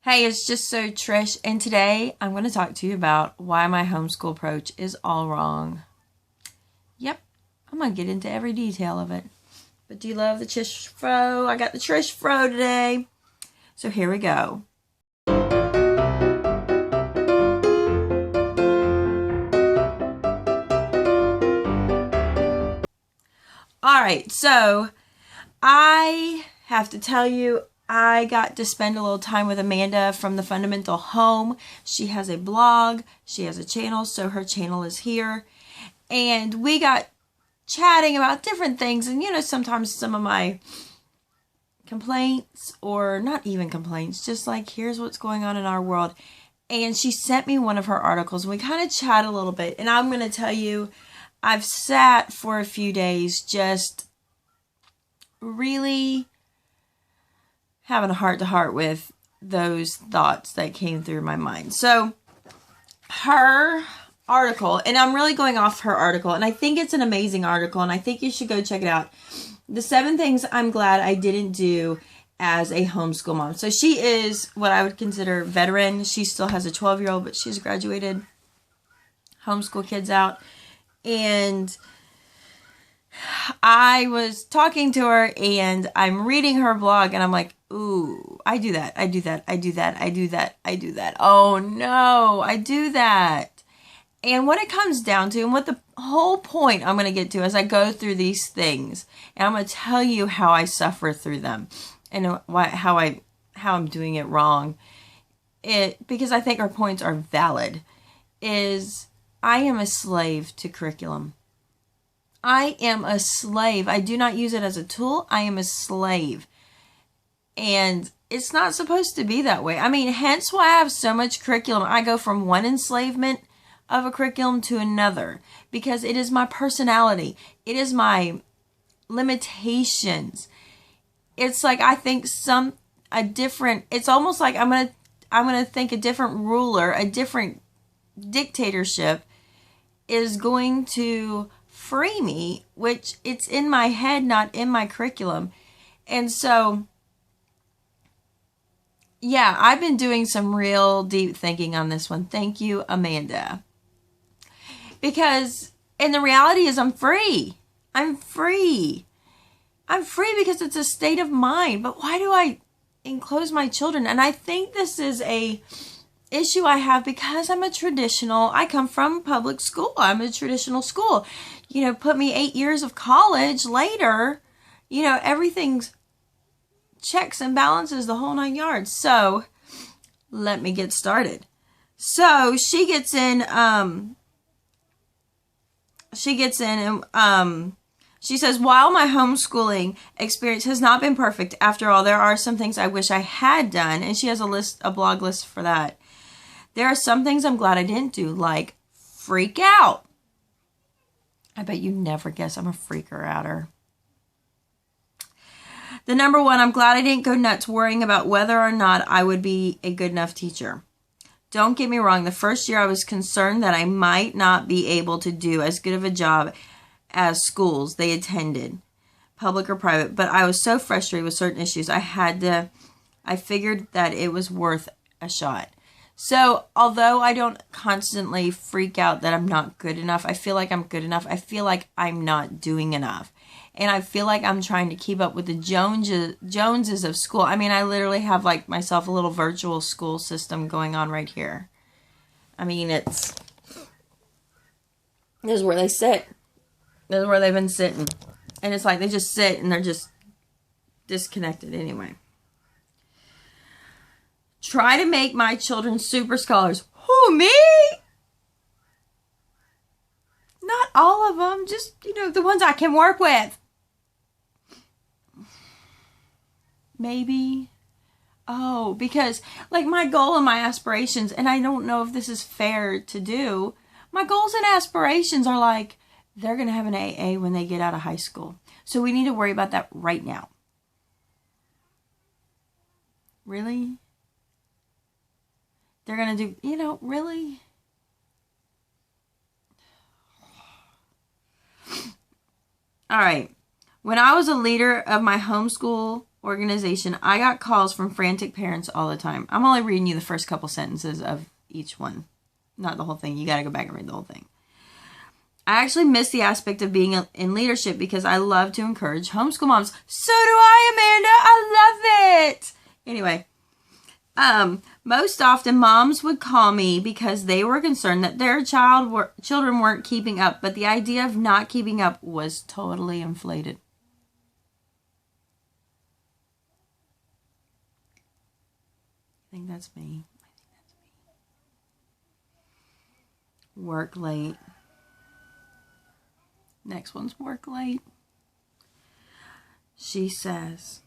Hey, it's just so Trish, and today I'm going to talk to you about why my homeschool approach is all wrong. Yep, I'm going to get into every detail of it. But do you love the Trish Fro? I got the Trish Fro today. So here we go. All right, so I have to tell you, I got to spend a little time with Amanda from the Fundamental Home. She has a blog, she has a channel, so her channel is here. And we got chatting about different things. And, sometimes some of my complaints, or not even complaints, just like, here's what's going on in our world. And she sent me one of her articles. And we kind of chat a little bit. And I'm going to tell you, I've sat for a few days just really having a heart-to-heart with those thoughts that came through my mind. So her article, and I'm really going off her article, and I think it's an amazing article, and I think you should go check it out. The 7 things I'm glad I didn't do as a homeschool mom. So she is what I would consider veteran. She still has a 12-year-old, but she's graduated, homeschool kids out. And I was talking to her, and I'm reading her blog, and I'm like, ooh, I do that. Oh no, I do that. And what it comes down to, and what the whole point I'm going to get to as I go through these things, and I'm going to tell you how I suffer through them, and how I'm doing it wrong, because I think our points are valid, is I am a slave to curriculum. I am a slave. I do not use it as a tool. I am a slave. And it's not supposed to be that way. I mean, hence why I have so much curriculum. I go from one enslavement of a curriculum to another, because it is my personality. It is my limitations. It's like, I think it's almost like I'm going to think a different ruler, a different dictatorship is going to free me, which it's in my head, not in my curriculum. And so, yeah, I've been doing some real deep thinking on this one. Thank you, Amanda. And the reality is I'm free. I'm free. I'm free because it's a state of mind. But why do I enclose my children? And I think this is a issue I have because I come from public school. I'm a traditional school. Put me 8 years of college later, everything's checks and balances, the whole 9 yards. So let me get started. So she gets in and she says, while my homeschooling experience has not been perfect, after all, there are some things I wish I had done. And she has a blog list for that. There are some things I'm glad I didn't do, like freak out. I bet you never guess I'm a freaker outer. The number one, I'm glad I didn't go nuts worrying about whether or not I would be a good enough teacher. Don't get me wrong, the first year I was concerned that I might not be able to do as good of a job as schools they attended, public or private, but I was so frustrated with certain issues. I figured that it was worth a shot. So, although I don't constantly freak out that I'm not good enough, I feel like I'm good enough. I feel like I'm not doing enough. And I feel like I'm trying to keep up with the Joneses of school. I mean, I literally have like myself a little virtual school system going on right here. I mean, this is where they sit. This is where they've been sitting. And it's like they just sit and they're just disconnected anyway. Try to make my children super scholars. Who, me? Not all of them. Just, the ones I can work with. Maybe. Oh, because like my goal and my aspirations, and I don't know if this is fair to do, my goals and aspirations are like, they're going to have an AA when they get out of high school. So we need to worry about that right now. Really? They're going to do, really? All right. When I was a leader of my homeschool organization. I got calls from frantic parents all the time. I'm only reading you the first couple sentences of each one, not the whole thing. You got to go back and read the whole thing. I actually miss the aspect of being in leadership because I love to encourage homeschool moms. So do I, Amanda. I love it. Anyway, most often moms would call me because they were concerned that their children weren't keeping up, but the idea of not keeping up was totally inflated. I think that's me. Work late. Next one's work late. She says,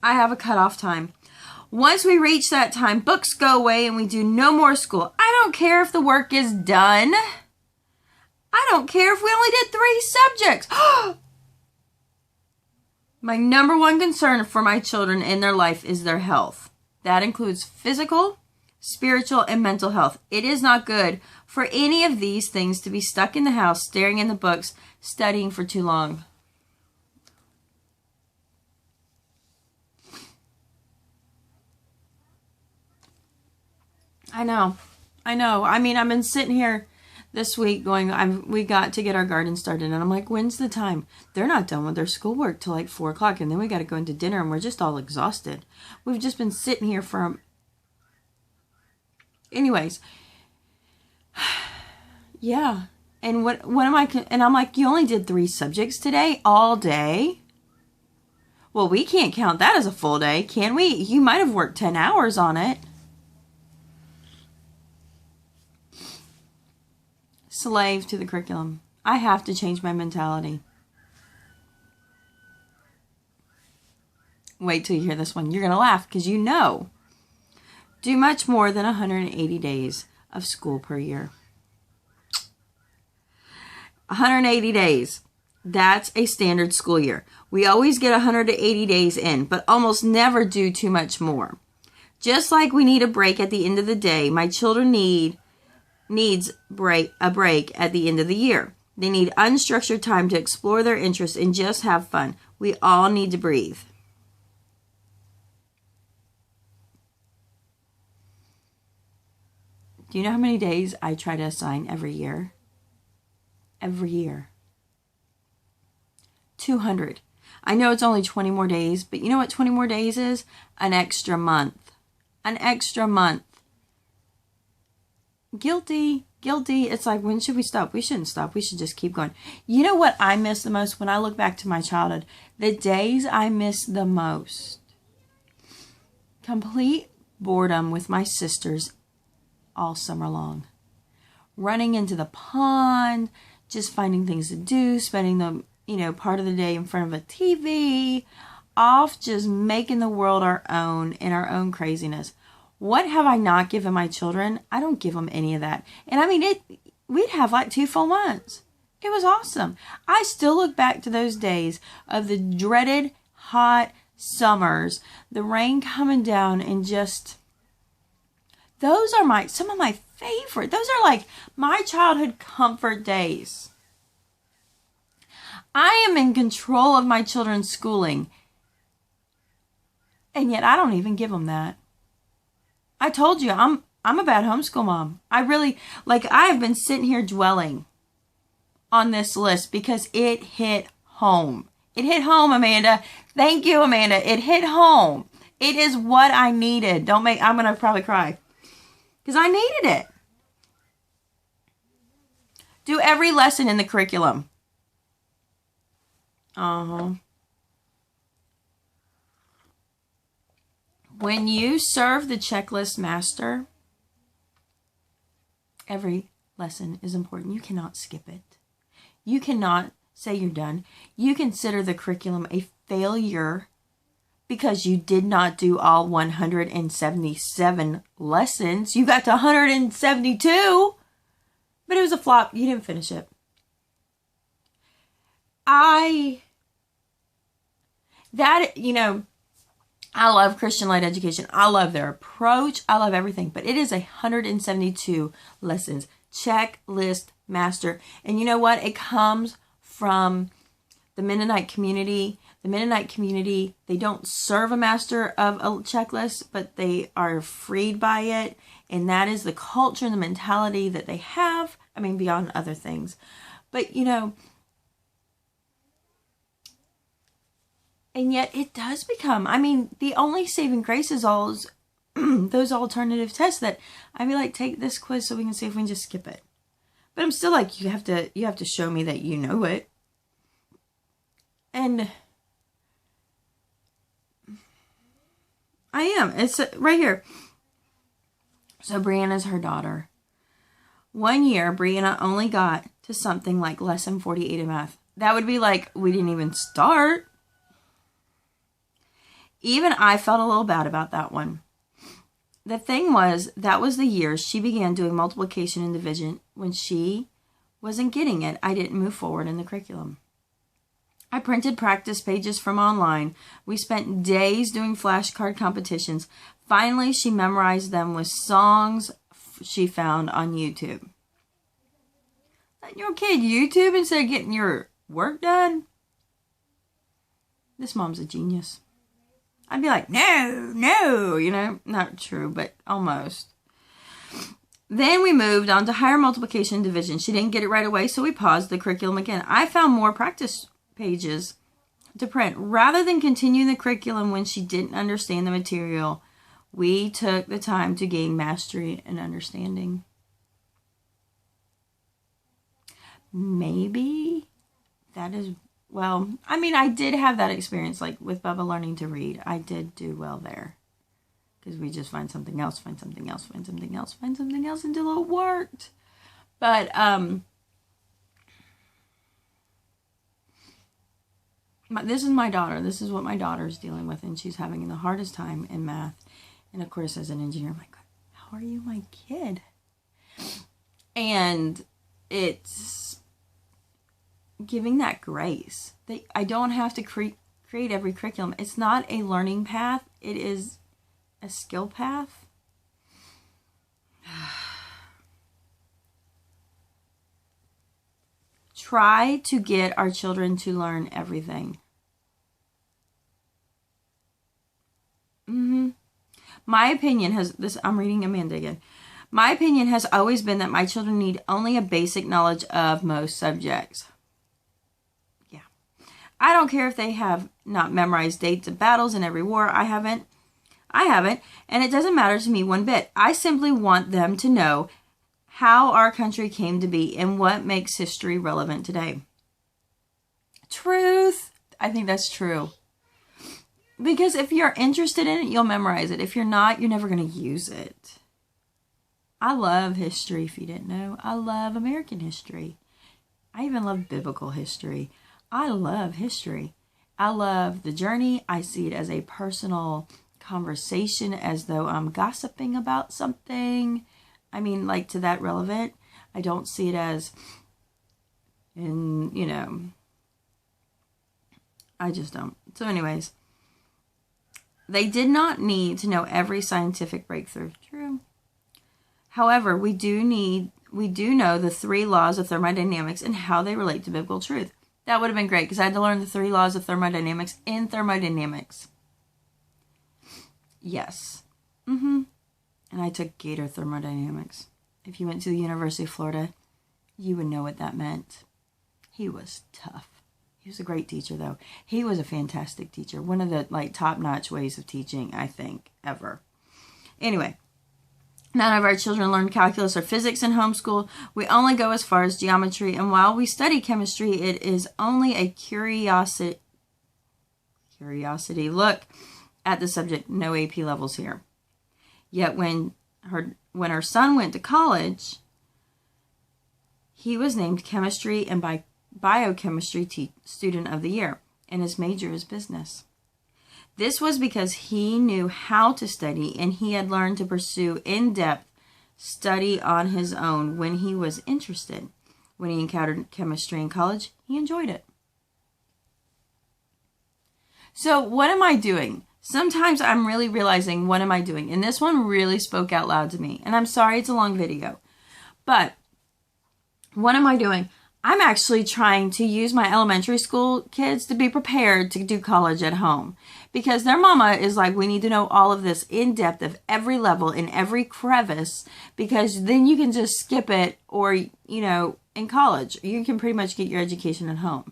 I have a cutoff time. Once we reach that time, books go away and we do no more school. I don't care if the work is done. I don't care if we only did 3 subjects. My number one concern for my children in their life is their health. That includes physical, spiritual, and mental health. It is not good for any of these things to be stuck in the house, staring in the books, studying for too long. I know. I mean, I've been sitting here this week going, we got to get our garden started. And I'm like, when's the time? They're not done with their schoolwork till like 4 o'clock. And then we got to go into dinner and we're just all exhausted. We've just been sitting here for... Anyways. Yeah. And what am I... And I'm like, you only did 3 subjects today? All day? Well, we can't count that as a full day, can we? You might have worked 10 hours on it. Slave to the curriculum. I have to change my mentality. Wait till you hear this one. You're going to laugh because you know. Do much more than 180 days of school per year. 180 days. That's a standard school year. We always get 180 days in, but almost never do too much more. Just like we need a break at the end of the day, my children needs a break at the end of the year. They need unstructured time to explore their interests and just have fun. We all need to breathe. Do you know how many days I try to assign every year? Every year. 200. I know it's only 20 more days, but you know what 20 more days is? An extra month. An extra month. Guilty. It's like, when should we stop? We shouldn't stop. We should just keep going. You know what I miss the most when I look back to my childhood? The days I miss the most. Complete boredom with my sisters all summer long. Running into the pond, just finding things to do, spending the, part of the day in front of a TV, off just making the world our own in our own craziness. What have I not given my children? I don't give them any of that. And I mean, we'd have like 2 full months. It was awesome. I still look back to those days of the dreaded hot summers, the rain coming down, and just, those are some of my favorite. Those are like my childhood comfort days. I am in control of my children's schooling. And yet I don't even give them that. I told you, I'm a bad homeschool mom. I have been sitting here dwelling on this list because it hit home. It hit home, Amanda. Thank you, Amanda. It hit home. It is what I needed. I'm going to probably cry because I needed it. Do every lesson in the curriculum. When you serve the checklist master, every lesson is important. You cannot skip it. You cannot say you're done. You consider the curriculum a failure because you did not do all 177 lessons. You got to 172, but it was a flop. You didn't finish it. I love Christian-led education. I love their approach. I love everything. But it is 172 lessons. Checklist master. And you know what? It comes from the Mennonite community. The Mennonite community, they don't serve a master of a checklist, but they are freed by it. And that is the culture and the mentality that they have. I mean, beyond other things. But, you know, and yet it does become, I mean, the only saving grace is all those alternative tests that I be like, take this quiz so we can see if we can just skip it. But I'm still like, you have to show me that you know it. And I am. It's right here. So Brianna's her daughter. 1 year, Brianna only got to something like less than 48 in math. That would be like, we didn't even start. Even I felt a little bad about that one. The thing was, that was the year she began doing multiplication and division. When she wasn't getting it, I didn't move forward in the curriculum. I printed practice pages from online. We spent days doing flashcard competitions. Finally, she memorized them with songs she found on YouTube. Letting your kid YouTube instead of getting your work done? This mom's a genius. I'd be like, no, you know, not true, but almost. Then we moved on to higher multiplication and division. She didn't get it right away, so we paused the curriculum again. I found more practice pages to print. Rather than continuing the curriculum when she didn't understand the material, we took the time to gain mastery and understanding. Maybe that is... Well, I mean, I did have that experience, like with Bubba learning to read. I did do well there. Because we just find something else, find something else, find something else, find something else until it worked. But, this is my daughter. This is what my daughter is dealing with, and she's having the hardest time in math. And, of course, as an engineer, I'm like, how are you my kid? And it's giving that grace. That I don't have to create every curriculum. It's not a learning path. It is a skill path. Try to get our children to learn everything. My opinion has this. I'm reading Amanda again. My opinion has always been that my children need only a basic knowledge of most subjects. I don't care if they have not memorized dates of battles in every war. I haven't. And it doesn't matter to me one bit. I simply want them to know how our country came to be and what makes history relevant today. Truth. I think that's true. Because if you're interested in it, you'll memorize it. If you're not, you're never going to use it. I love history, if you didn't know. I love American history. I even love biblical history. I love history. I love the journey. I see it as a personal conversation, as though I'm gossiping about something. I mean, like, to that relevant. I don't see it as, I just don't. So anyways, they did not need to know every scientific breakthrough. True. However, we do know the 3 laws of thermodynamics and how they relate to biblical truth. That would have been great because I had to learn the 3 laws of thermodynamics in thermodynamics. Yes. And I took Gator thermodynamics. If you went to the University of Florida, you would know what that meant. He was tough. He was a great teacher, though. He was a fantastic teacher. One of the top-notch ways of teaching, I think, ever. Anyway. None of our children learn calculus or physics in homeschool. We only go as far as geometry, and while we study chemistry, it is only a curiosity look at the subject. No AP levels here. Yet when her son went to college, he was named chemistry and biochemistry student of the year, and his major is business. This was because he knew how to study, and he had learned to pursue in-depth study on his own when he was interested. When he encountered chemistry in college, he enjoyed it. So what am I doing? Sometimes I'm really realizing, what am I doing? And this one really spoke out loud to me. And I'm sorry it's a long video. But what am I doing? I'm actually trying to use my elementary school kids to be prepared to do college at home, because their mama is like, we need to know all of this in depth of every level in every crevice, because then you can just skip it, or, in college, you can pretty much get your education at home.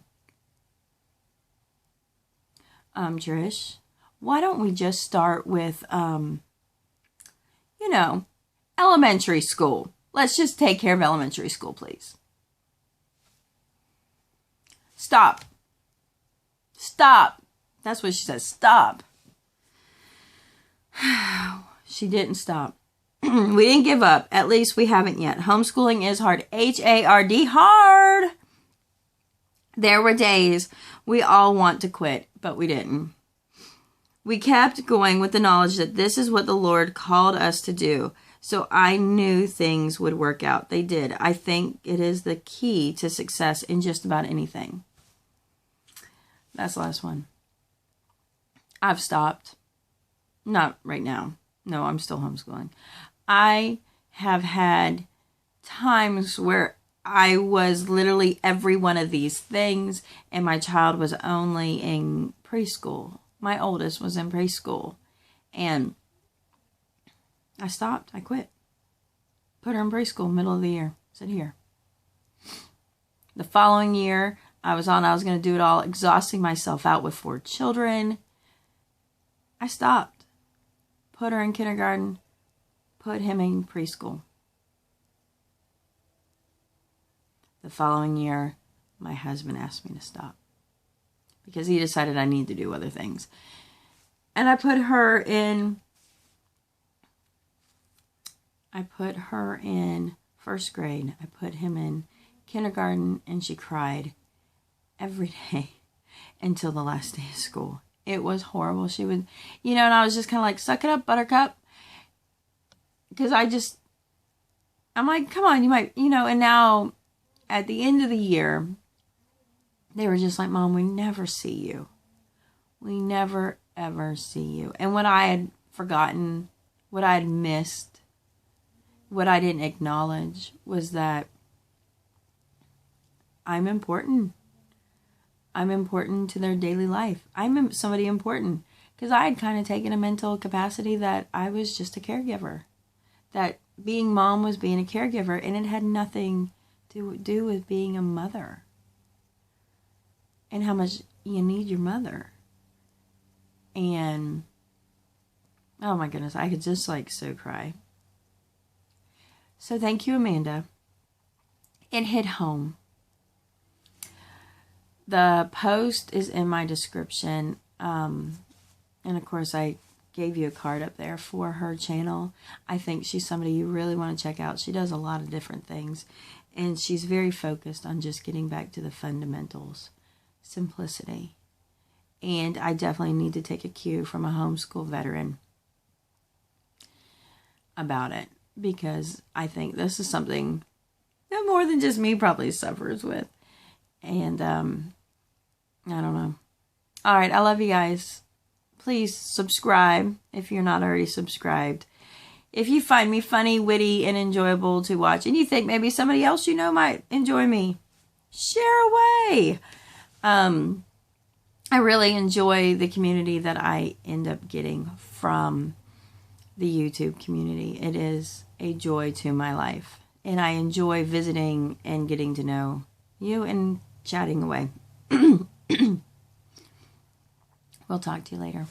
Trish, why don't we just start with, elementary school? Let's just take care of elementary school, please. Stop. Stop. That's what she says. Stop. She didn't stop. We didn't give up. At least we haven't yet. Homeschooling is hard. H-A-R-D. Hard. There were days we all want to quit, but we didn't. We kept going with the knowledge that this is what the Lord called us to do. So I knew things would work out. They did. I think it is the key to success in just about anything. That's the last one. I've stopped. Not right now. No, I'm still homeschooling. I have had times where I was literally every one of these things, and my child was only in preschool. My oldest was in preschool, and I stopped. I quit. Put her in preschool middle of the year. Said, here. The following year, I was going to do it all, exhausting myself out with 4 children. I stopped. Put her in kindergarten. Put him in preschool. The following year, my husband asked me to stop, because he decided I need to do other things. And I put her in first grade. I put him in kindergarten, and she cried every day until the last day of school. It was horrible. She would, and I was just kind of like, suck it up, buttercup. Because I'm like, come on, you might, and now at the end of the year, they were just like, Mom, we never see you. We never, ever see you. And what I had forgotten, what I had missed, what I didn't acknowledge was that I'm important. I'm important to their daily life. I'm somebody important, because I had kind of taken a mental capacity that I was just a caregiver. That being mom was being a caregiver, and it had nothing to do with being a mother. And how much you need your mother. And, oh my goodness, I could just so cry. So thank you, Amanda. It hit home. The post is in my description. And of course, I gave you a card up there for her channel. I think she's somebody you really want to check out. She does a lot of different things. And she's very focused on just getting back to the fundamentals. Simplicity. And I definitely need to take a cue from a homeschool veteran about it, because I think this is something that more than just me probably suffers with. And I don't know. All right, I love you guys. Please subscribe if you're not already subscribed. If you find me funny, witty, and enjoyable to watch, and you think maybe somebody else might enjoy me, share away. I really enjoy the community that I end up getting from the YouTube community. It is a joy to my life. And I enjoy visiting and getting to know you and chatting away. We'll talk to you later.